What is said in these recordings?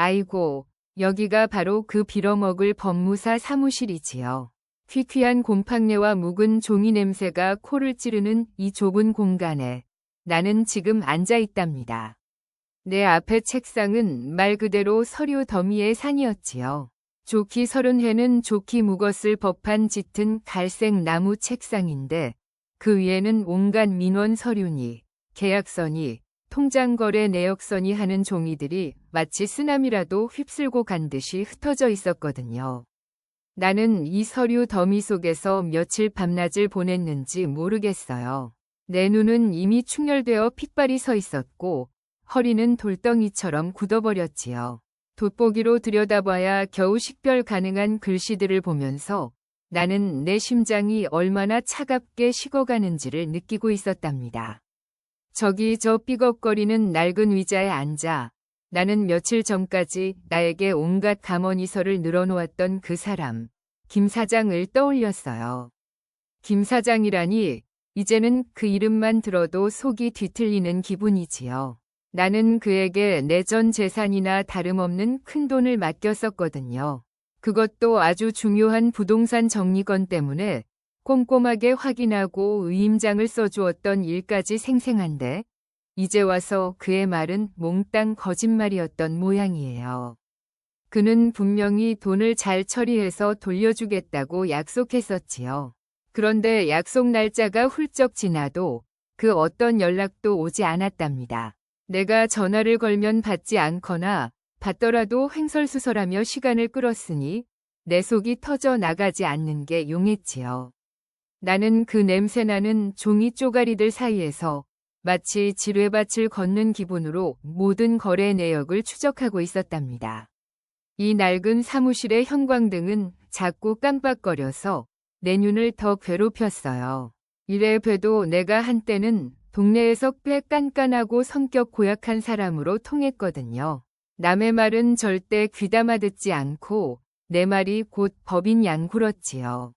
아이고, 여기가 바로 그 빌어먹을 법무사 사무실이지요. 퀴퀴한 곰팡내와 묵은 종이 냄새가 코를 찌르는 이 좁은 공간에 나는 지금 앉아 있답니다. 내 앞의 책상은 말 그대로 서류 더미의 산이었지요. 좋기 30회는 좋기 묵었을 법한 짙은 갈색 나무 책상인데 그 위에는 온갖 민원 서류니, 계약서니, 통장거래 내역서니 하는 종이들이 마치 쓰나미라도 휩쓸고 간 듯이 흩어져 있었거든요. 나는 이 서류 더미 속에서 며칠 밤낮을 보냈는지 모르겠어요. 내 눈은 이미 충혈되어 핏발이 서 있었고 허리는 돌덩이처럼 굳어버렸지요. 돋보기로 들여다봐야 겨우 식별 가능한 글씨들을 보면서 나는 내 심장이 얼마나 차갑게 식어가는지를 느끼고 있었답니다. 저기 저 삐걱거리는 낡은 의자에 앉아 나는 며칠 전까지 나에게 온갖 감언이설을 늘어놓았던 그 사람, 김 사장을 떠올렸어요. 김 사장이라니 이제는 그 이름만 들어도 속이 뒤틀리는 기분이지요. 나는 그에게 내 전 재산이나 다름없는 큰 돈을 맡겼었거든요. 그것도 아주 중요한 부동산 정리건 때문에 꼼꼼하게 확인하고 위임장을 써주었던 일까지 생생한데 이제 와서 그의 말은 몽땅 거짓말이었던 모양이에요. 그는 분명히 돈을 잘 처리해서 돌려주겠다고 약속했었지요. 그런데 약속 날짜가 훌쩍 지나도 그 어떤 연락도 오지 않았답니다. 내가 전화를 걸면 받지 않거나 받더라도 횡설수설하며 시간을 끌었으니 내 속이 터져 나가지 않는 게 용했지요. 나는 그 냄새나는 종이 쪼가리들 사이에서 마치 지뢰밭을 걷는 기분으로 모든 거래 내역을 추적하고 있었답니다. 이 낡은 사무실의 형광등은 자꾸 깜빡거려서 내 눈을 더 괴롭혔어요. 이래 봬도 내가 한때는 동네에서 꽤 깐깐하고 성격 고약한 사람으로 통했거든요. 남의 말은 절대 귀담아 듣지 않고 내 말이 곧 법인 양 굴었지요.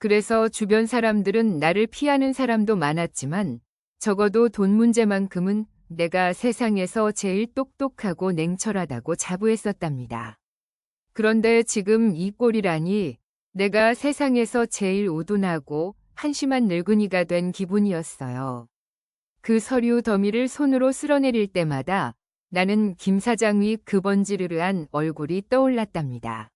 그래서 주변 사람들은 나를 피하는 사람도 많았지만 적어도 돈 문제만큼은 내가 세상에서 제일 똑똑하고 냉철하다고 자부했었답니다. 그런데 지금 이 꼴이라니 내가 세상에서 제일 우둔하고 한심한 늙은이가 된 기분이었어요. 그 서류 더미를 손으로 쓸어내릴 때마다 나는 김 사장의 그 번지르르한 얼굴이 떠올랐답니다.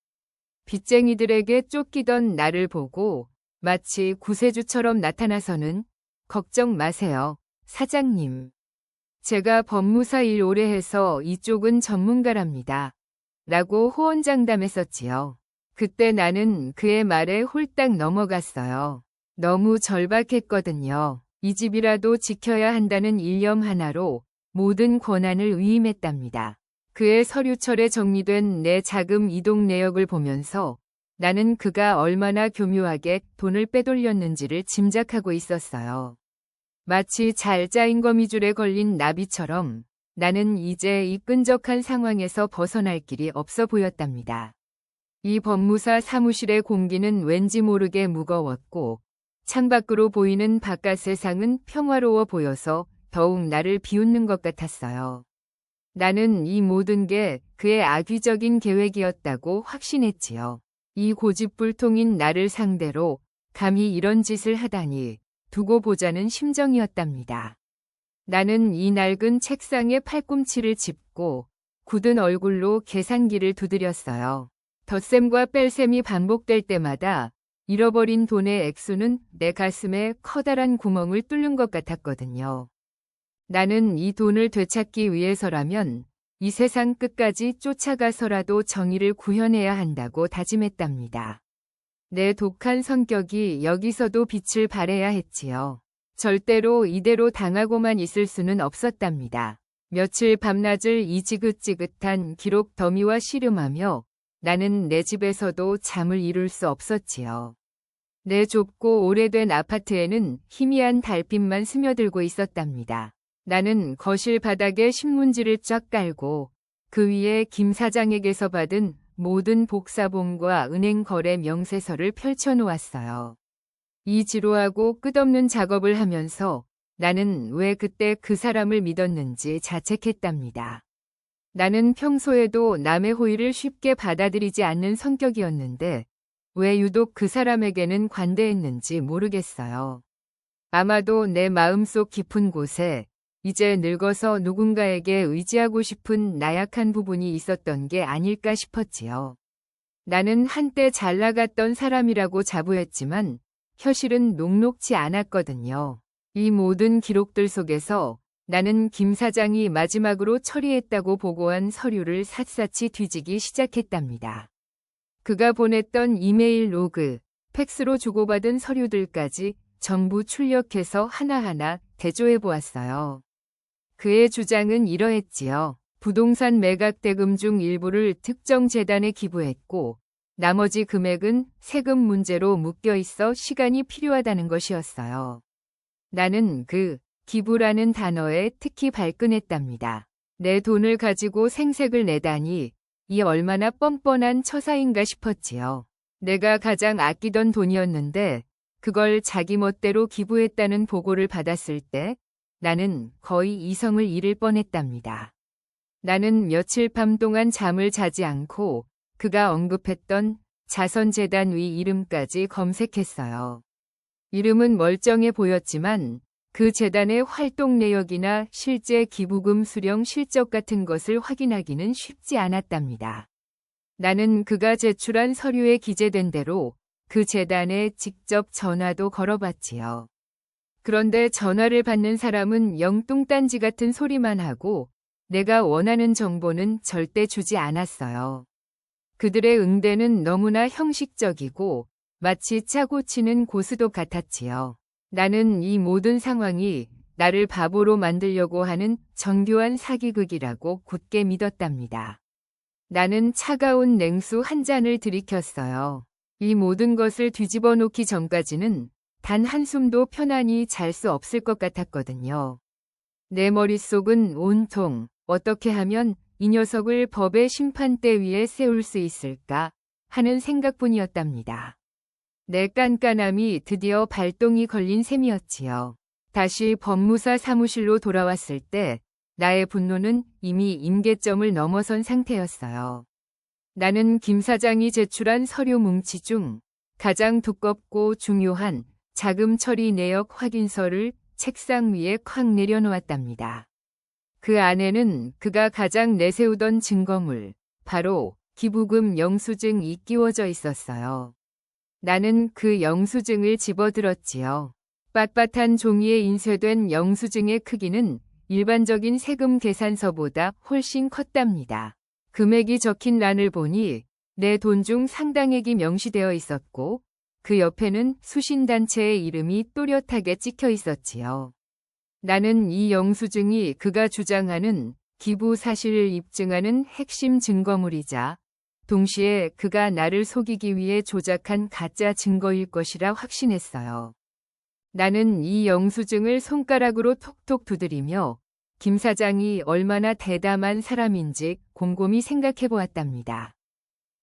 빚쟁이들에게 쫓기던 나를 보고 마치 구세주처럼 나타나서는 걱정 마세요, 사장님. 제가 법무사 일 오래 해서 이쪽은 전문가랍니다. 라고 호언장담했었지요. 그때 나는 그의 말에 홀딱 넘어갔어요. 너무 절박했거든요. 이 집이라도 지켜야 한다는 일념 하나로 모든 권한을 위임했답니다. 그의 서류철에 정리된 내 자금 이동 내역을 보면서 나는 그가 얼마나 교묘하게 돈을 빼돌렸는지를 짐작하고 있었어요. 마치 잘 짜인 거미줄에 걸린 나비처럼 나는 이제 이 끈적한 상황에서 벗어날 길이 없어 보였답니다. 이 법무사 사무실의 공기는 왠지 모르게 무거웠고 창밖으로 보이는 바깥 세상은 평화로워 보여서 더욱 나를 비웃는 것 같았어요. 나는 이 모든 게 그의 악의적인 계획이었다고 확신했지요. 이 고집불통인 나를 상대로 감히 이런 짓을 하다니 두고 보자는 심정이었답니다. 나는 이 낡은 책상에 팔꿈치를 짚고 굳은 얼굴로 계산기를 두드렸어요. 덧셈과 뺄셈이 반복될 때마다 잃어버린 돈의 액수는 내 가슴에 커다란 구멍을 뚫는 것 같았거든요. 나는 이 돈을 되찾기 위해서라면 이 세상 끝까지 쫓아가서라도 정의를 구현해야 한다고 다짐했답니다. 내 독한 성격이 여기서도 빛을 발해야 했지요. 절대로 이대로 당하고만 있을 수는 없었답니다. 며칠 밤낮을 이 지긋지긋한 기록 더미와 씨름하며 나는 내 집에서도 잠을 이룰 수 없었지요. 내 좁고 오래된 아파트에는 희미한 달빛만 스며들고 있었답니다. 나는 거실 바닥에 신문지를 쫙 깔고 그 위에 김 사장에게서 받은 모든 복사본과 은행 거래 명세서를 펼쳐놓았어요. 이 지루하고 끝없는 작업을 하면서 나는 왜 그때 그 사람을 믿었는지 자책했답니다. 나는 평소에도 남의 호의를 쉽게 받아들이지 않는 성격이었는데 왜 유독 그 사람에게는 관대했는지 모르겠어요. 아마도 내 마음속 깊은 곳에 이제 늙어서 누군가에게 의지하고 싶은 나약한 부분이 있었던 게 아닐까 싶었지요. 나는 한때 잘 나갔던 사람이라고 자부했지만 현실은 녹록지 않았거든요. 이 모든 기록들 속에서 나는 김 사장이 마지막으로 처리했다고 보고한 서류를 샅샅이 뒤지기 시작했답니다. 그가 보냈던 이메일 로그, 팩스로 주고받은 서류들까지 전부 출력해서 하나하나 대조해 보았어요. 그의 주장은 이러했지요. 부동산 매각 대금 중 일부를 특정 재단에 기부했고 나머지 금액은 세금 문제로 묶여 있어 시간이 필요하다는 것이었어요. 나는 그 기부라는 단어에 특히 발끈했답니다. 내 돈을 가지고 생색을 내다니 이 얼마나 뻔뻔한 처사인가 싶었지요. 내가 가장 아끼던 돈이었는데 그걸 자기 멋대로 기부했다는 보고를 받았을 때 나는 거의 이성을 잃을 뻔했답니다. 나는 며칠 밤 동안 잠을 자지 않고 그가 언급했던 자선재단 위 이름까지 검색했어요. 이름은 멀쩡해 보였지만 그 재단의 활동 내역이나 실제 기부금 수령 실적 같은 것을 확인하기는 쉽지 않았답니다. 나는 그가 제출한 서류에 기재된 대로 그 재단에 직접 전화도 걸어봤지요. 그런데 전화를 받는 사람은 영뚱딴지 같은 소리만 하고 내가 원하는 정보는 절대 주지 않았어요. 그들의 응대는 너무나 형식적이고 마치 짜고 치는 고스톱 같았지요. 나는 이 모든 상황이 나를 바보로 만들려고 하는 정교한 사기극이라고 굳게 믿었답니다. 나는 차가운 냉수 한 잔을 들이켰어요. 이 모든 것을 뒤집어 놓기 전까지는 단 한숨도 편안히 잘 수 없을 것 같았거든요. 내 머릿속은 온통 어떻게 하면 이 녀석을 법의 심판대 위에 세울 수 있을까 하는 생각뿐이었답니다. 내 깐깐함이 드디어 발동이 걸린 셈이었지요. 다시 법무사 사무실로 돌아왔을 때 나의 분노는 이미 임계점을 넘어선 상태였어요. 나는 김 사장이 제출한 서류 뭉치 중 가장 두껍고 중요한 자금 처리 내역 확인서를 책상 위에 콱 내려놓았답니다. 그 안에는 그가 가장 내세우던 증거물, 바로 기부금 영수증이 끼워져 있었어요. 나는 그 영수증을 집어들었지요. 빳빳한 종이에 인쇄된 영수증의 크기는 일반적인 세금 계산서보다 훨씬 컸답니다. 금액이 적힌 란을 보니 내 돈 중 상당액이 명시되어 있었고 그 옆에는 수신단체의 이름이 또렷하게 찍혀 있었지요. 나는 이 영수증이 그가 주장하는 기부 사실을 입증하는 핵심 증거물이자 동시에 그가 나를 속이기 위해 조작한 가짜 증거일 것이라 확신했어요. 나는 이 영수증을 손가락으로 톡톡 두드리며 김 사장이 얼마나 대담한 사람인지 곰곰이 생각해 보았답니다.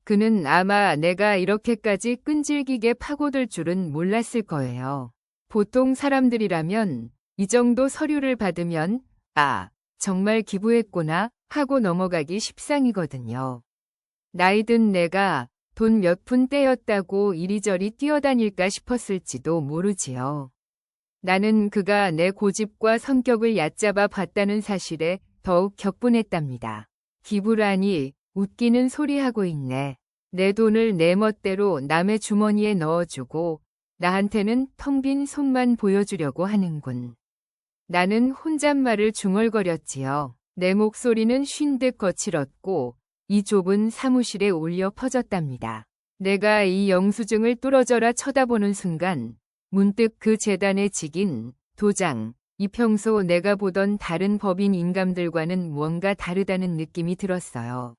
그는 아마 내가 이렇게까지 끈질기게 파고들 줄은 몰랐을 거예요. 보통 사람들이라면 이 정도 서류를 받으면 아, 정말 기부했구나 하고 넘어가기 십상이거든요. 나이 든 내가 돈 몇 푼 떼였다고 이리저리 뛰어다닐까 싶었을지도 모르지요. 나는 그가 내 고집과 성격을 얕잡아 봤다는 사실에 더욱 격분했답니다. 기부라니 웃기는 소리하고 있네. 내 돈을 내 멋대로 남의 주머니에 넣어주고 나한테는 텅 빈 손만 보여주려고 하는군. 나는 혼잣말을 중얼거렸지요. 내 목소리는 쉰 듯 거칠었고 이 좁은 사무실에 울려 퍼졌답니다. 내가 이 영수증을 뚫어져라 쳐다보는 순간 문득 그 재단에 찍인 도장, 이 평소 내가 보던 다른 법인 인감들과는 무언가 다르다는 느낌이 들었어요.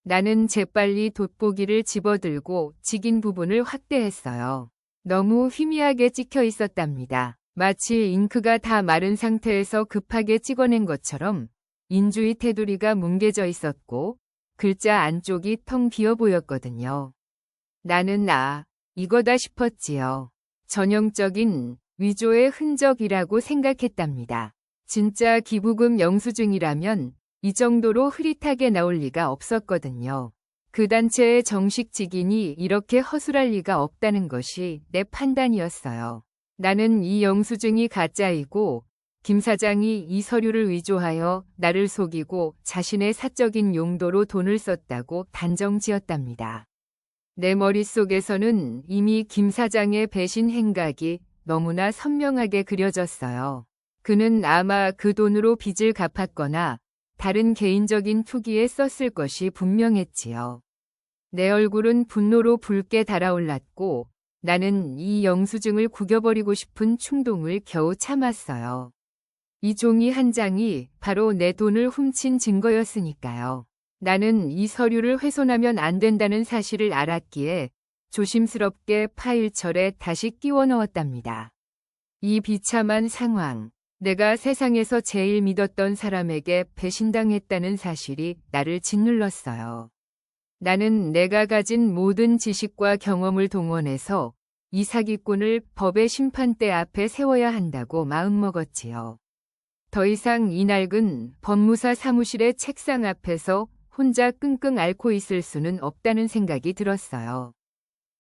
나는 재빨리 돋보기를 집어들고 찍인 부분을 확대했어요. 너무 희미하게 찍혀 있었답니다. 마치 잉크가 다 마른 상태에서 급하게 찍어낸 것처럼 인주위 테두리가 뭉개져 있었고 글자 안쪽이 텅 비어 보였거든요. 나는 이거다 싶었지요. 전형적인 위조의 흔적이라고 생각했답니다. 진짜 기부금 영수증이라면 이 정도로 흐릿하게 나올 리가 없었거든요. 그 단체의 정식 직인이 이렇게 허술할 리가 없다는 것이 내 판단이었어요. 나는 이 영수증이 가짜이고 김 사장이 이 서류를 위조하여 나를 속이고 자신의 사적인 용도로 돈을 썼다고 단정지었답니다. 내 머릿속에서는 이미 김 사장의 배신 행각이 너무나 선명하게 그려졌어요. 그는 아마 그 돈으로 빚을 갚았거나 다른 개인적인 투기에 썼을 것이 분명했지요. 내 얼굴은 분노로 붉게 달아올랐고 나는 이 영수증을 구겨버리고 싶은 충동을 겨우 참았어요. 이 종이 한 장이 바로 내 돈을 훔친 증거였으니까요. 나는 이 서류를 훼손하면 안 된다는 사실을 알았기에 조심스럽게 파일철에 다시 끼워 넣었답니다. 이 비참한 상황, 내가 세상에서 제일 믿었던 사람에게 배신당했다는 사실이 나를 짓눌렀어요. 나는 내가 가진 모든 지식과 경험을 동원해서 이 사기꾼을 법의 심판대 앞에 세워야 한다고 마음먹었지요. 더 이상 이 낡은 법무사 사무실의 책상 앞에서 혼자 끙끙 앓고 있을 수는 없다는 생각이 들었어요.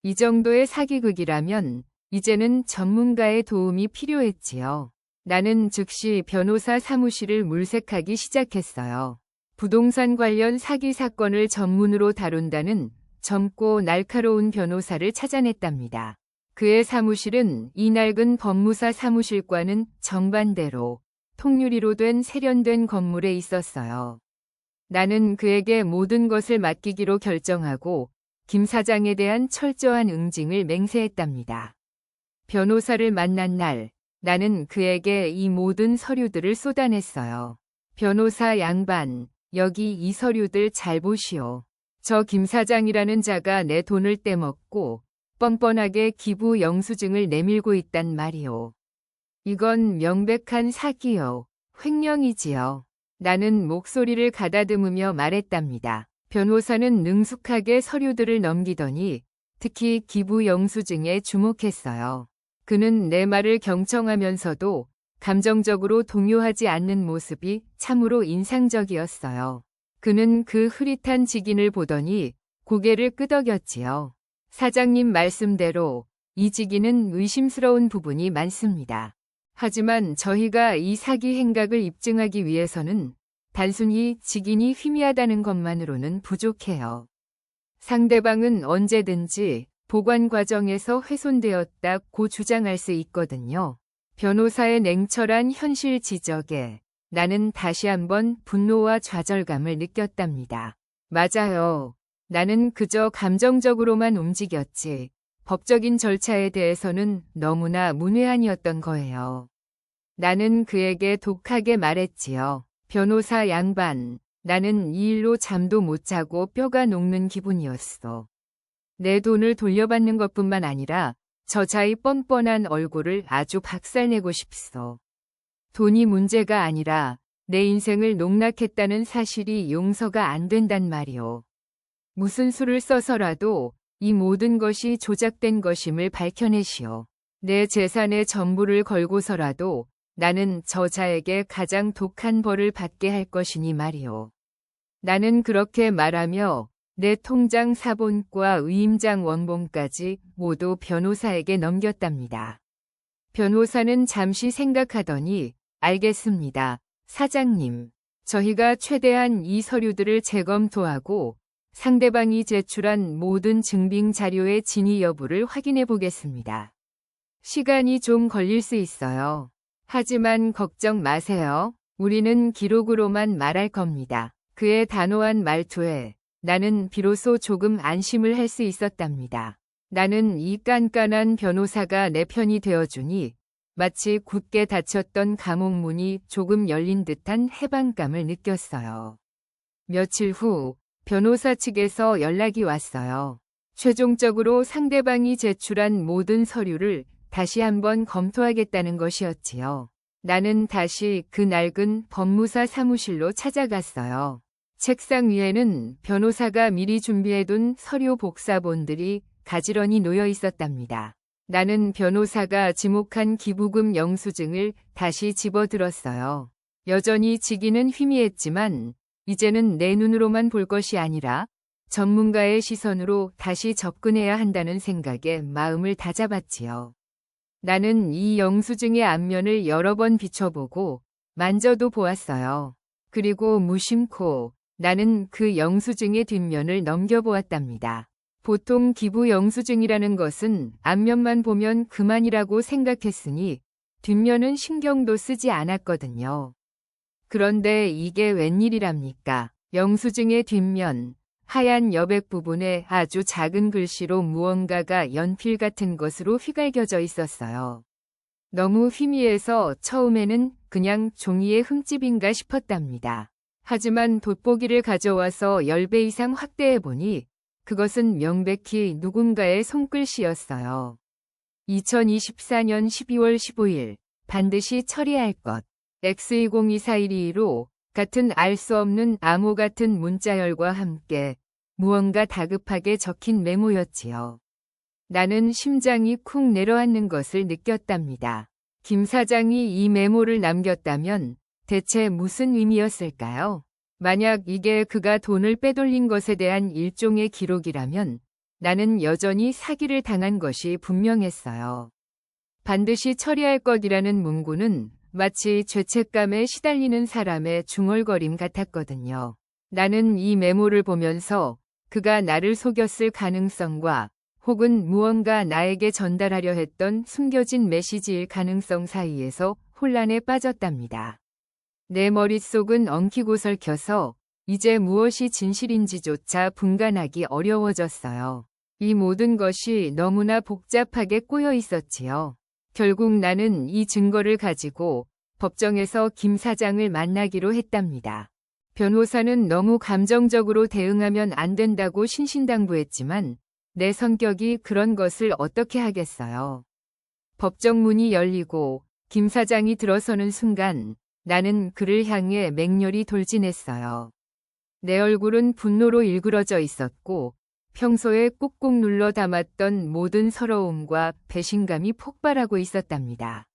이 정도의 사기극이라면 이제는 전문가의 도움이 필요했지요. 나는 즉시 변호사 사무실을 물색하기 시작했어요. 부동산 관련 사기 사건을 전문으로 다룬다는 젊고 날카로운 변호사를 찾아냈답니다. 그의 사무실은 이 낡은 법무사 사무실과는 정반대로 통유리로 된 세련된 건물에 있었어요. 나는 그에게 모든 것을 맡기기로 결정하고 김 사장에 대한 철저한 응징을 맹세했답니다. 변호사를 만난 날, 나는 그에게 이 모든 서류들을 쏟아냈어요. 변호사 양반, 여기 이 서류들 잘 보시오. 저 김 사장이라는 자가 내 돈을 떼먹고 뻔뻔하게 기부 영수증을 내밀고 있단 말이오. 이건 명백한 사기요. 횡령이지요. 나는 목소리를 가다듬으며 말했답니다. 변호사는 능숙하게 서류들을 넘기더니 특히 기부 영수증에 주목했어요. 그는 내 말을 경청하면서도 감정적으로 동요하지 않는 모습이 참으로 인상적이었어요. 그는 그 흐릿한 직인을 보더니 고개를 끄덕였지요. 사장님 말씀대로 이 직인은 의심스러운 부분이 많습니다. 하지만 저희가 이 사기 행각을 입증하기 위해서는 단순히 직인이 희미하다는 것만으로는 부족해요. 상대방은 언제든지 보관 과정에서 훼손되었다고 주장할 수 있거든요. 변호사의 냉철한 현실 지적에 나는 다시 한번 분노와 좌절감을 느꼈답니다. 맞아요. 나는 그저 감정적으로만 움직였지. 법적인 절차에 대해서는 너무나 문외한이었던 거예요. 나는 그에게 독하게 말했지요. 변호사 양반, 나는 이 일로 잠도 못 자고 뼈가 녹는 기분이었어. 내 돈을 돌려받는 것뿐만 아니라 저자의 뻔뻔한 얼굴을 아주 박살내고 싶소. 돈이 문제가 아니라 내 인생을 농락했다는 사실이 용서가 안 된단 말이오. 무슨 수를 써서라도 이 모든 것이 조작된 것임을 밝혀내시오. 내 재산의 전부를 걸고서라도 나는 저자에게 가장 독한 벌을 받게 할 것이니 말이오. 나는 그렇게 말하며 내 통장 사본과 위임장 원본까지 모두 변호사에게 넘겼답니다. 변호사는 잠시 생각하더니 알겠습니다. 사장님, 저희가 최대한 이 서류들을 재검토하고 상대방이 제출한 모든 증빙 자료의 진위 여부를 확인해 보겠습니다. 시간이 좀 걸릴 수 있어요. 하지만 걱정 마세요. 우리는 기록으로만 말할 겁니다. 그의 단호한 말투에 나는 비로소 조금 안심을 할 수 있었답니다. 나는 이 깐깐한 변호사가 내 편이 되어주니 마치 굳게 닫혔던 감옥문이 조금 열린 듯한 해방감을 느꼈어요. 며칠 후 변호사 측에서 연락이 왔어요. 최종적으로 상대방이 제출한 모든 서류를 다시 한번 검토하겠다는 것이었지요. 나는 다시 그 낡은 법무사 사무실로 찾아갔어요. 책상 위에는 변호사가 미리 준비해둔 서류 복사본들이 가지런히 놓여 있었답니다. 나는 변호사가 지목한 기부금 영수증을 다시 집어들었어요. 여전히 직인은 희미했지만 이제는 내 눈으로만 볼 것이 아니라 전문가의 시선으로 다시 접근해야 한다는 생각에 마음을 다잡았지요. 나는 이 영수증의 앞면을 여러 번 비춰보고 만져도 보았어요. 그리고 무심코 나는 그 영수증의 뒷면을 넘겨보았답니다. 보통 기부 영수증이라는 것은 앞면만 보면 그만이라고 생각했으니 뒷면은 신경도 쓰지 않았거든요. 그런데 이게 웬일이랍니까? 영수증의 뒷면, 하얀 여백 부분에 아주 작은 글씨로 무언가가 연필 같은 것으로 휘갈겨져 있었어요. 너무 희미해서 처음에는 그냥 종이의 흠집인가 싶었답니다. 하지만 돋보기를 가져와서 10배 이상 확대해보니 그것은 명백히 누군가의 손글씨였어요. 2024년 12월 15일 반드시 처리할 것. X202412로 같은 알 수 없는 암호 같은 문자열과 함께 무언가 다급하게 적힌 메모였지요. 나는 심장이 쿵 내려앉는 것을 느꼈답니다. 김 사장이 이 메모를 남겼다면 대체 무슨 의미였을까요? 만약 이게 그가 돈을 빼돌린 것에 대한 일종의 기록이라면 나는 여전히 사기를 당한 것이 분명했어요. 반드시 처리할 것이라는 문구는 마치 죄책감에 시달리는 사람의 중얼거림 같았거든요. 나는 이 메모를 보면서 그가 나를 속였을 가능성과 혹은 무언가 나에게 전달하려 했던 숨겨진 메시지일 가능성 사이에서 혼란에 빠졌답니다. 내 머릿속은 엉키고 설켜서 이제 무엇이 진실인지조차 분간하기 어려워졌어요. 이 모든 것이 너무나 복잡하게 꼬여 있었지요. 결국 나는 이 증거를 가지고 법정에서 김 사장을 만나기로 했답니다. 변호사는 너무 감정적으로 대응하면 안 된다고 신신당부했지만 내 성격이 그런 것을 어떻게 하겠어요. 법정 문이 열리고 김 사장이 들어서는 순간 나는 그를 향해 맹렬히 돌진했어요. 내 얼굴은 분노로 일그러져 있었고 평소에 꾹꾹 눌러 담았던 모든 서러움과 배신감이 폭발하고 있었답니다.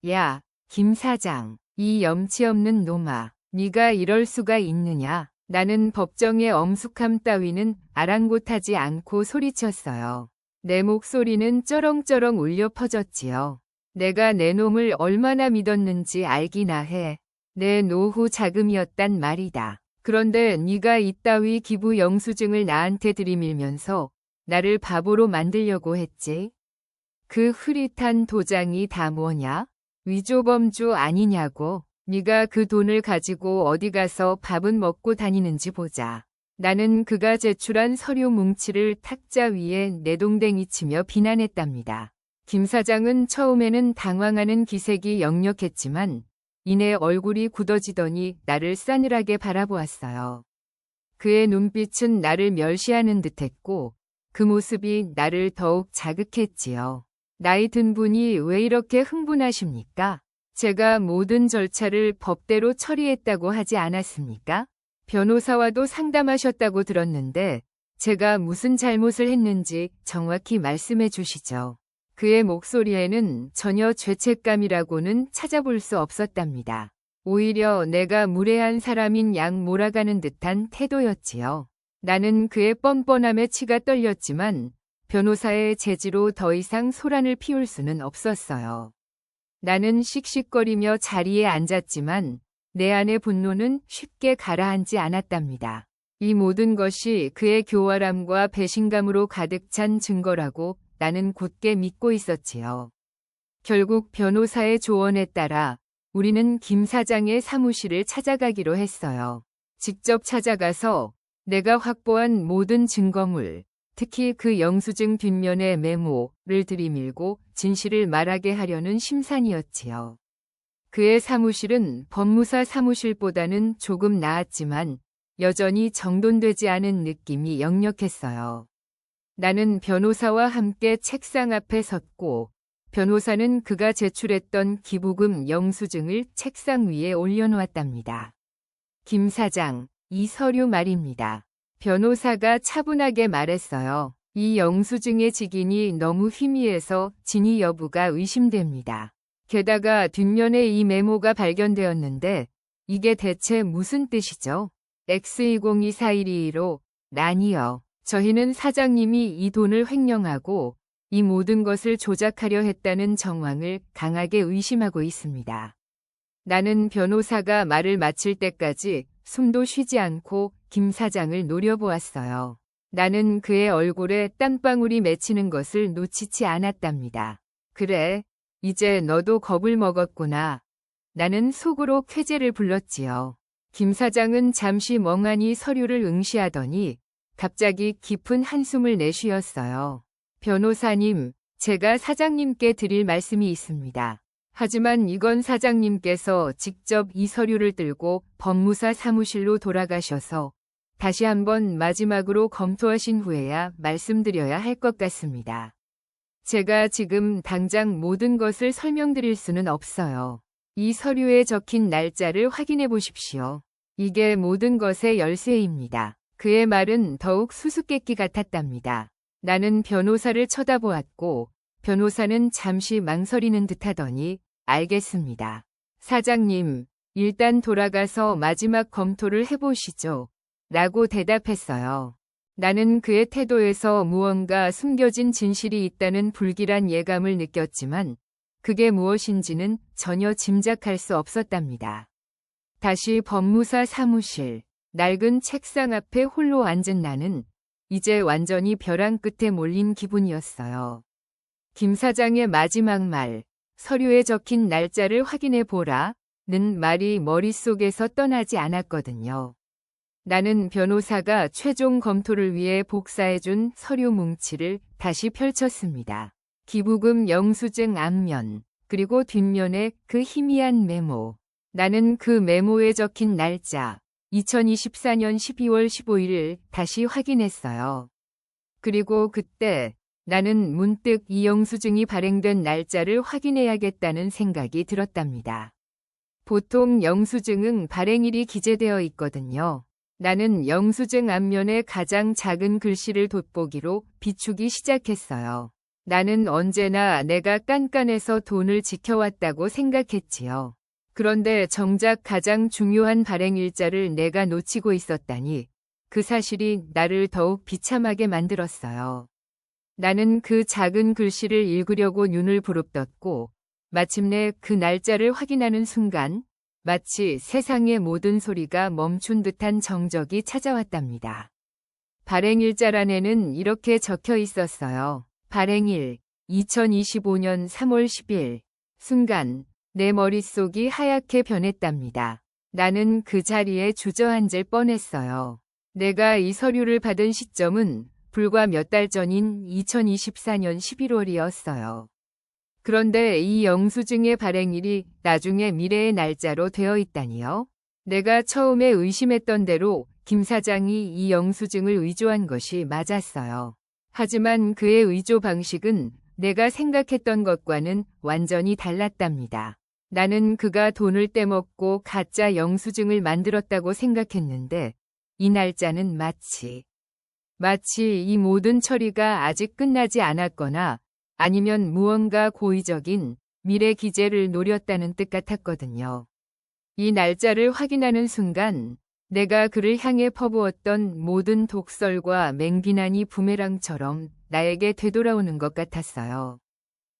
야, 김 사장, 이 염치 없는 놈아, 네가 이럴 수가 있느냐? 나는 법정의 엄숙함 따위는 아랑곳하지 않고 소리쳤어요. 내 목소리는 쩌렁쩌렁 울려 퍼졌지요. 내가 내 놈을 얼마나 믿었는지 알기나 해. 내 노후 자금이었단 말이다. 그런데 네가 이따위 기부 영수증을 나한테 들이밀면서 나를 바보로 만들려고 했지. 그 흐릿한 도장이 다 뭐냐? 위조범주 아니냐고. 네가 그 돈을 가지고 어디 가서 밥은 먹고 다니는지 보자. 나는 그가 제출한 서류 뭉치를 탁자 위에 내동댕이 치며 비난했답니다. 김 사장은 처음에는 당황하는 기색이 역력했지만 이내 얼굴이 굳어지더니 나를 싸늘하게 바라보았어요. 그의 눈빛은 나를 멸시하는 듯했고 그 모습이 나를 더욱 자극했지요. 나이 든 분이 왜 이렇게 흥분하십니까? 제가 모든 절차를 법대로 처리했다고 하지 않았습니까? 변호사와도 상담하셨다고 들었는데 제가 무슨 잘못을 했는지 정확히 말씀해 주시죠. 그의 목소리에는 전혀 죄책감이라고는 찾아볼 수 없었답니다. 오히려 내가 무례한 사람인 양 몰아가는 듯한 태도였지요. 나는 그의 뻔뻔함에 치가 떨렸지만 변호사의 재지로 더 이상 소란을 피울 수는 없었어요. 나는 씩씩거리며 자리에 앉았지만 내 안의 분노는 쉽게 가라앉지 않았답니다. 이 모든 것이 그의 교활함과 배신감으로 가득 찬 증거라고 나는 곧게 믿고 있었지요. 결국 변호사의 조언에 따라 우리는 김 사장의 사무실을 찾아가기로 했어요. 직접 찾아가서 내가 확보한 모든 증거물, 특히 그 영수증 뒷면의 메모를 들이밀고 진실을 말하게 하려는 심산이었지요. 그의 사무실은 법무사 사무실보다는 조금 나았지만 여전히 정돈되지 않은 느낌이 역력했어요. 나는 변호사와 함께 책상 앞에 섰고 변호사는 그가 제출했던 기부금 영수증을 책상 위에 올려놓았답니다. 김 사장, 이 서류 말입니다. 변호사가 차분하게 말했어요. 이 영수증의 직인이 너무 희미해서 진위 여부가 의심됩니다. 게다가 뒷면에 이 메모가 발견되었는데 이게 대체 무슨 뜻이죠? X202412로 라니요. 저희는 사장님이 이 돈을 횡령하고 이 모든 것을 조작하려 했다는 정황을 강하게 의심하고 있습니다. 나는 변호사가 말을 마칠 때까지 숨도 쉬지 않고 김 사장을 노려보았어요. 나는 그의 얼굴에 땀방울이 맺히는 것을 놓치지 않았답니다. 그래, 이제 너도 겁을 먹었구나. 나는 속으로 쾌재를 불렀지요. 김 사장은 잠시 멍하니 서류를 응시하더니 갑자기 깊은 한숨을 내쉬었어요. 변호사님, 제가 사장님께 드릴 말씀이 있습니다. 하지만 이건 사장님께서 직접 이 서류를 들고 법무사 사무실로 돌아가셔서 다시 한번 마지막으로 검토하신 후에야 말씀드려야 할 것 같습니다. 제가 지금 당장 모든 것을 설명드릴 수는 없어요. 이 서류에 적힌 날짜를 확인해 보십시오. 이게 모든 것의 열쇠입니다. 그의 말은 더욱 수수께끼 같았답니다. 나는 변호사를 쳐다보았고 변호사는 잠시 망설이는 듯하더니 알겠습니다. 사장님, 일단 돌아가서 마지막 검토를 해보시죠. 라고 대답했어요. 나는 그의 태도에서 무언가 숨겨진 진실이 있다는 불길한 예감을 느꼈지만 그게 무엇인지는 전혀 짐작할 수 없었답니다. 다시 법무사 사무실, 낡은 책상 앞에 홀로 앉은 나는 이제 완전히 벼랑 끝에 몰린 기분이었어요. 김 사장의 마지막 말, 서류에 적힌 날짜를 확인해 보라는 말이 머릿속에서 떠나지 않았거든요. 나는 변호사가 최종 검토를 위해 복사해준 서류 뭉치를 다시 펼쳤습니다. 기부금 영수증 앞면, 그리고 뒷면에 그 희미한 메모. 나는 그 메모에 적힌 날짜, 2024년 12월 15일을 다시 확인했어요. 그리고 그때 나는 문득 이 영수증이 발행된 날짜를 확인해야겠다는 생각이 들었답니다. 보통 영수증은 발행일이 기재되어 있거든요. 나는 영수증 앞면에 가장 작은 글씨를 돋보기로 비추기 시작했어요. 나는 언제나 내가 깐깐해서 돈을 지켜왔다고 생각했지요. 그런데 정작 가장 중요한 발행일자를 내가 놓치고 있었다니 그 사실이 나를 더욱 비참하게 만들었어요. 나는 그 작은 글씨를 읽으려고 눈을 부릅떴고 마침내 그 날짜를 확인하는 순간 마치 세상의 모든 소리가 멈춘 듯한 정적이 찾아왔답니다. 발행일자란에는 이렇게 적혀 있었어요. 발행일 2025년 3월 10일. 순간 내 머릿속이 하얗게 변했답니다. 나는 그 자리에 주저앉을 뻔했어요. 내가 이 서류를 받은 시점은 불과 몇 달 전인 2024년 11월이었어요. 그런데 이 영수증의 발행일이 나중에 미래의 날짜로 되어 있다니요? 내가 처음에 의심했던 대로 김 사장이 이 영수증을 의조한 것이 맞았어요. 하지만 그의 의조 방식은 내가 생각했던 것과는 완전히 달랐답니다. 나는 그가 돈을 떼먹고 가짜 영수증을 만들었다고 생각했는데 이 날짜는 마치 이 모든 처리가 아직 끝나지 않았거나 아니면 무언가 고의적인 미래 기재를 노렸다는 뜻 같았거든요. 이 날짜를 확인하는 순간 내가 그를 향해 퍼부었던 모든 독설과 맹비난이 부메랑처럼 나에게 되돌아오는 것 같았어요.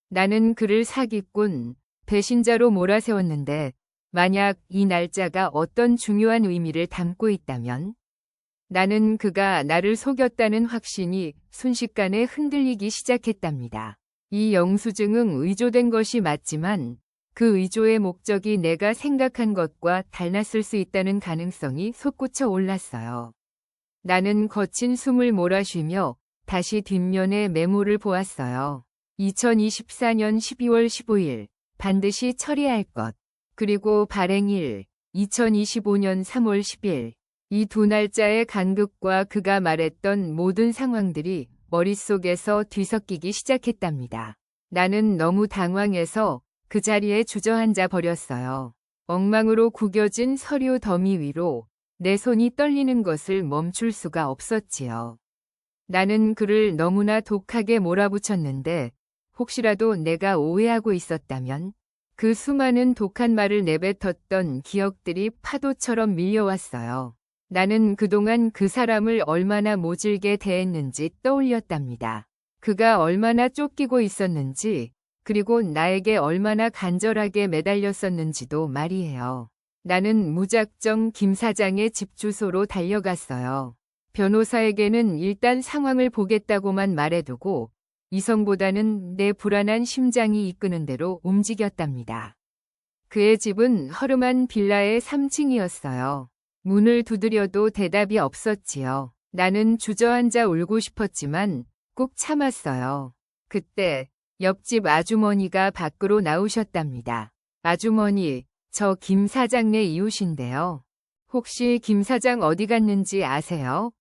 나는 그를 사기꾼, 배신자로 몰아세웠는데 만약 이 날짜가 어떤 중요한 의미를 담고 있다면 나는 그가 나를 속였다는 확신이 순식간에 흔들리기 시작했답니다. 이 영수증은 의조된 것이 맞지만 그 의조의 목적이 내가 생각한 것과 달랐을 수 있다는 가능성이 솟구쳐 올랐어요. 나는 거친 숨을 몰아쉬며 다시 뒷면의 메모를 보았어요. 2024년 12월 15일 반드시 처리할 것. 그리고 발행일 2025년 3월 10일. 이 두 날짜의 간극과 그가 말했던 모든 상황들이 머릿속에서 뒤섞이기 시작했답니다. 나는 너무 당황해서 그 자리에 주저앉아 버렸어요. 엉망으로 구겨진 서류 더미 위로 내 손이 떨리는 것을 멈출 수가 없었지요. 나는 그를 너무나 독하게 몰아붙였는데 혹시라도 내가 오해하고 있었다면 그 수많은 독한 말을 내뱉었던 기억들이 파도처럼 밀려왔어요. 나는 그동안 그 사람을 얼마나 모질게 대했는지 떠올렸답니다. 그가 얼마나 쫓기고 있었는지, 그리고 나에게 얼마나 간절하게 매달렸었는지도 말이에요. 나는 무작정 김 사장의 집 주소로 달려갔어요. 변호사에게는 일단 상황을 보겠다고만 말해두고 이성보다는 내 불안한 심장이 이끄는 대로 움직였답니다. 그의 집은 허름한 빌라의 3층이었어요. 문을 두드려도 대답이 없었지요. 나는 주저앉아 울고 싶었지만 꾹 참았어요. 그때 옆집 아주머니가 밖으로 나오셨답니다. 아주머니, 저 김 사장네 이웃인데요. 혹시 김 사장 어디 갔는지 아세요?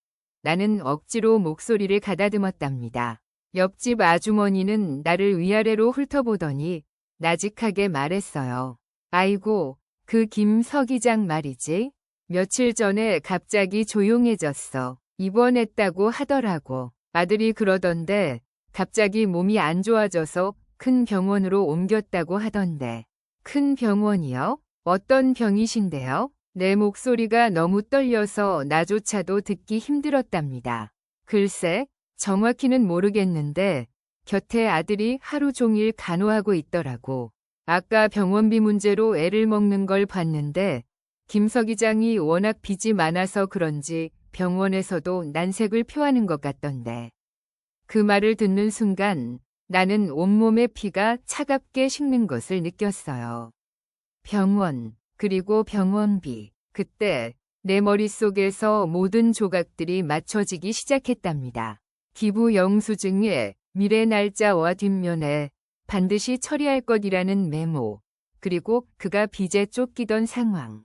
나는 억지로 목소리를 가다듬었답니다. 옆집 아주머니는 나를 위아래로 훑어보더니 나직하게 말했어요. 아이고, 그 김 서기장 말이지. 며칠 전에 갑자기 조용해졌어. 입원했다고 하더라고. 아들이 그러던데 갑자기 몸이 안 좋아져서 큰 병원으로 옮겼다고 하던데. 큰 병원이요? 어떤 병이신데요? 내 목소리가 너무 떨려서 나조차도 듣기 힘들었답니다. 글쎄, 정확히는 모르겠는데 곁에 아들이 하루 종일 간호하고 있더라고. 아까 병원비 문제로 애를 먹는 걸 봤는데 김 서기장이 워낙 빚이 많아서 그런지 병원에서도 난색을 표하는 것 같던데. 그 말을 듣는 순간 나는 온몸의 피가 차갑게 식는 것을 느꼈어요. 병원, 그리고 병원비. 그때 내 머릿속에서 모든 조각들이 맞춰지기 시작했답니다. 기부 영수증에 미래 날짜와 뒷면에 반드시 처리할 것이라는 메모, 그리고 그가 빚에 쫓기던 상황.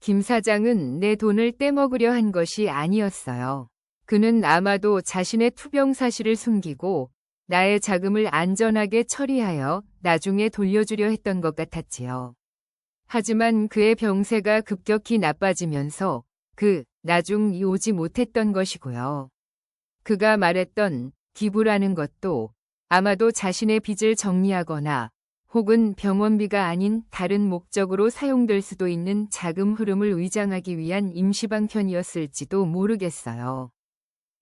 김 사장은 내 돈을 떼먹으려 한 것이 아니었어요. 그는 아마도 자신의 투병 사실을 숨기고 나의 자금을 안전하게 처리하여 나중에 돌려주려 했던 것 같았지요. 하지만 그의 병세가 급격히 나빠지면서 그 나중이 오지 못했던 것이고요. 그가 말했던 기부라는 것도 아마도 자신의 빚을 정리하거나 혹은 병원비가 아닌 다른 목적으로 사용될 수도 있는 자금 흐름을 위장하기 위한 임시방편이었을지도 모르겠어요.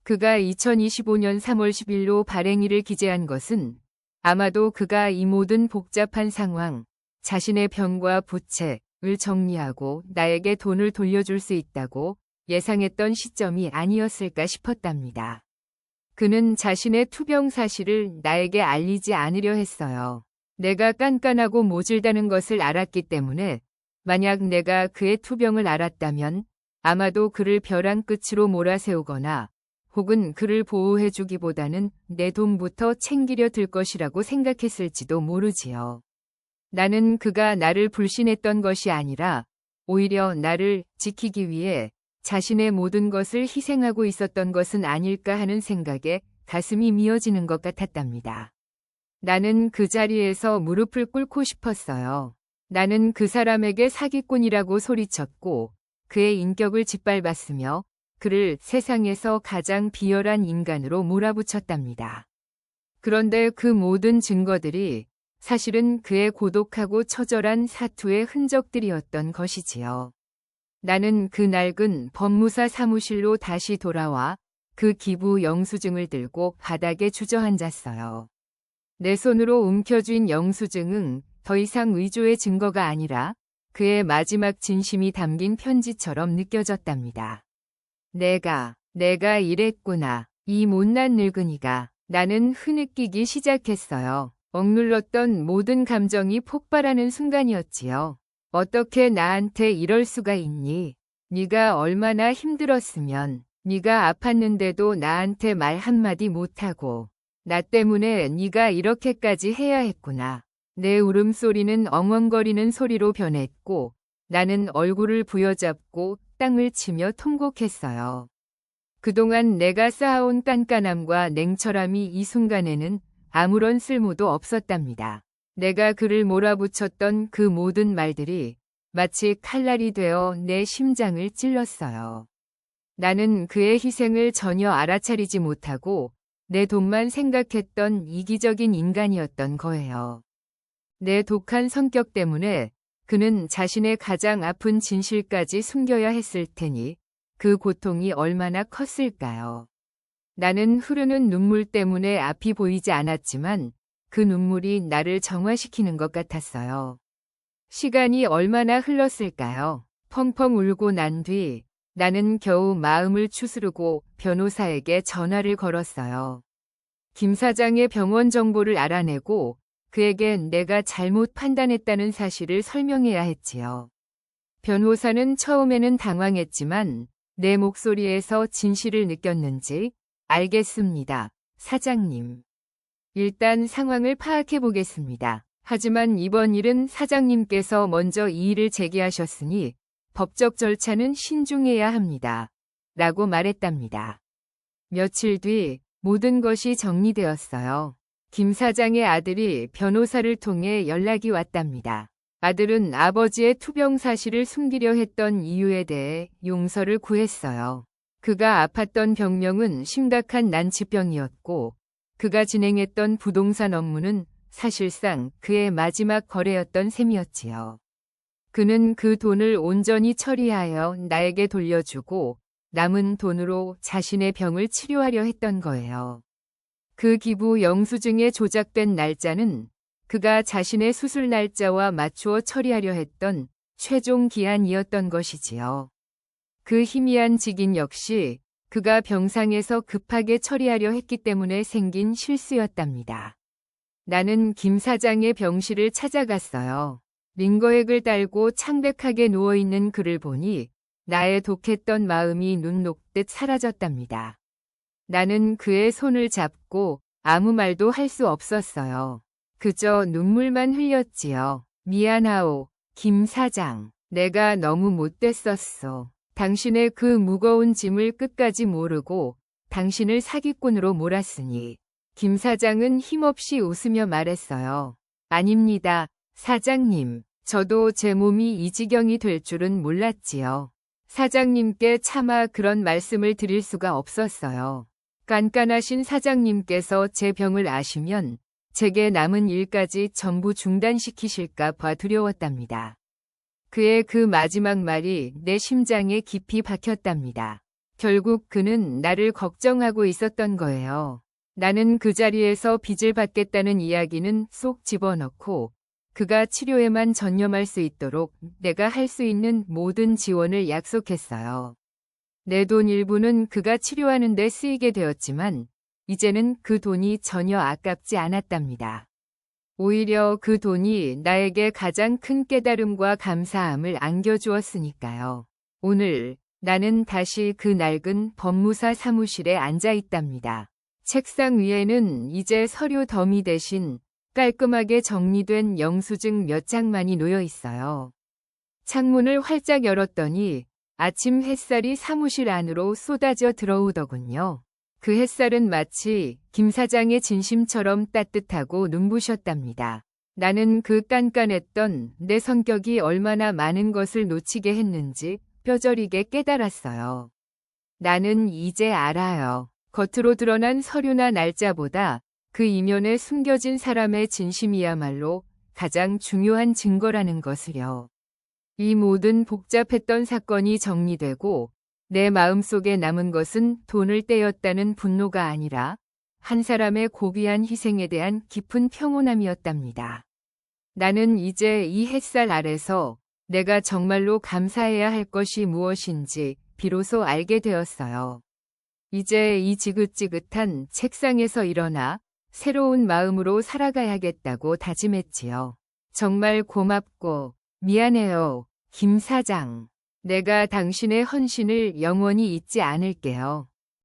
그가 2025년 3월 10일로 발행일을 기재한 것은 아마도 그가 이 모든 복잡한 상황, 자신의 병과 부채를 정리하고 나에게 돈을 돌려줄 수 있다고 예상했던 시점이 아니었을까 싶었답니다. 그는 자신의 투병 사실을 나에게 알리지 않으려 했어요. 내가 깐깐하고 모질다는 것을 알았기 때문에 만약 내가 그의 투병을 알았다면 아마도 그를 벼랑 끝으로 몰아세우거나 혹은 그를 보호해주기보다는 내 돈부터 챙기려 들 것이라고 생각했을지도 모르지요. 나는 그가 나를 불신했던 것이 아니라 오히려 나를 지키기 위해 자신의 모든 것을 희생하고 있었던 것은 아닐까 하는 생각에 가슴이 미어지는 것 같았답니다. 나는 그 자리에서 무릎을 꿇고 싶었어요. 나는 그 사람에게 사기꾼이라고 소리쳤고 그의 인격을 짓밟았으며 그를 세상에서 가장 비열한 인간으로 몰아붙였답니다. 그런데 그 모든 증거들이 사실은 그의 고독하고 처절한 사투의 흔적들이었던 것이지요. 나는 그 낡은 법무사 사무실로 다시 돌아와 그 기부 영수증을 들고 바닥에 주저앉았어요. 내 손으로 움켜쥔 영수증은 더 이상 위조의 증거가 아니라 그의 마지막 진심이 담긴 편지처럼 느껴졌답니다. 내가 이랬구나. 이 못난 늙은이가. 나는 흐느끼기 시작했어요. 억눌렀던 모든 감정이 폭발하는 순간이었지요. 어떻게 나한테 이럴 수가 있니? 네가 얼마나 힘들었으면, 네가 아팠는데도 나한테 말 한마디 못하고 나 때문에 네가 이렇게까지 해야 했구나. 내 울음소리는 엉엉거리는 소리로 변했고 나는 얼굴을 부여잡고 땅을 치며 통곡했어요. 그동안 내가 쌓아온 깐깐함과 냉철함이 이 순간에는 아무런 쓸모도 없었답니다. 내가 그를 몰아붙였던 그 모든 말들이 마치 칼날이 되어 내 심장을 찔렀어요. 나는 그의 희생을 전혀 알아차리지 못하고 내 돈만 생각했던 이기적인 인간이었던 거예요. 내 독한 성격 때문에 그는 자신의 가장 아픈 진실까지 숨겨야 했을 테니 그 고통이 얼마나 컸을까요? 나는 흐르는 눈물 때문에 앞이 보이지 않았지만 그 눈물이 나를 정화시키는 것 같았어요. 시간이 얼마나 흘렀을까요? 펑펑 울고 난 뒤 나는 겨우 마음을 추스르고 변호사에게 전화를 걸었어요. 김 사장의 병원 정보를 알아내고 그에게 내가 잘못 판단했다는 사실을 설명해야 했지요. 변호사는 처음에는 당황했지만 내 목소리에서 진실을 느꼈는지 알겠습니다, 사장님. 일단 상황을 파악해 보겠습니다. 하지만 이번 일은 사장님께서 먼저 이의를 제기하셨으니 법적 절차는 신중해야 합니다. 라고 말했답니다. 며칠 뒤 모든 것이 정리되었어요. 김 사장의 아들이 변호사를 통해 연락이 왔답니다. 아들은 아버지의 투병 사실을 숨기려 했던 이유에 대해 용서를 구했어요. 그가 아팠던 병명은 심각한 난치병이었고 그가 진행했던 부동산 업무는 사실상 그의 마지막 거래였던 셈이었지요. 그는 그 돈을 온전히 처리하여 나에게 돌려주고 남은 돈으로 자신의 병을 치료하려 했던 거예요. 그 기부 영수증에 조작된 날짜는 그가 자신의 수술 날짜와 맞추어 처리하려 했던 최종 기한이었던 것이지요. 그 희미한 직인 역시 그가 병상에서 급하게 처리하려 했기 때문에 생긴 실수였답니다. 나는 김 사장의 병실을 찾아갔어요. 링거액을 달고 창백하게 누워있는 그를 보니 나의 독했던 마음이 눈 녹듯 사라졌답니다. 나는 그의 손을 잡고 아무 말도 할 수 없었어요. 그저 눈물만 흘렸지요. 미안하오, 김 사장. 내가 너무 못됐었어. 당신의 그 무거운 짐을 끝까지 모르고 당신을 사기꾼으로 몰았으니. 김 사장은 힘없이 웃으며 말했어요. 아닙니다, 사장님. 저도 제 몸이 이 지경이 될 줄은 몰랐지요. 사장님께 차마 그런 말씀을 드릴 수가 없었어요. 깐깐하신 사장님께서 제 병을 아시면 제게 남은 일까지 전부 중단시키실까 봐 두려웠답니다. 그의 그 마지막 말이 내 심장에 깊이 박혔답니다. 결국 그는 나를 걱정하고 있었던 거예요. 나는 그 자리에서 빚을 받겠다는 이야기는 쏙 집어넣고 그가 치료에만 전념할 수 있도록 내가 할 수 있는 모든 지원을 약속했어요. 내 돈 일부는 그가 치료하는 데 쓰이게 되었지만 이제는 그 돈이 전혀 아깝지 않았답니다. 오히려 그 돈이 나에게 가장 큰 깨달음과 감사함을 안겨주었으니까요. 오늘 나는 다시 그 낡은 법무사 사무실에 앉아 있답니다. 책상 위에는 이제 서류 더미 대신 깔끔하게 정리된 영수증 몇 장만이 놓여 있어요. 창문을 활짝 열었더니 아침 햇살이 사무실 안으로 쏟아져 들어오더군요. 그 햇살은 마치 김 사장의 진심처럼 따뜻하고 눈부셨답니다. 나는 그 깐깐했던 내 성격이 얼마나 많은 것을 놓치게 했는지 뼈저리게 깨달았어요. 나는 이제 알아요. 겉으로 드러난 서류나 날짜보다 그 이면에 숨겨진 사람의 진심이야말로 가장 중요한 증거라는 것을요. 이 모든 복잡했던 사건이 정리되고 내 마음속에 남은 것은 돈을 떼었다는 분노가 아니라 한 사람의 고귀한 희생에 대한 깊은 평온함이었답니다. 나는 이제 이 햇살 아래서 내가 정말로 감사해야 할 것이 무엇인지 비로소 알게 되었어요. 이제 이 지긋지긋한 책상에서 일어나 새로운 마음으로 살아가야겠다고 다짐했지요. 정말 고맙고 미안해요, 김 사장. 내가 당신의 헌신을 영원히 잊지 않을게요.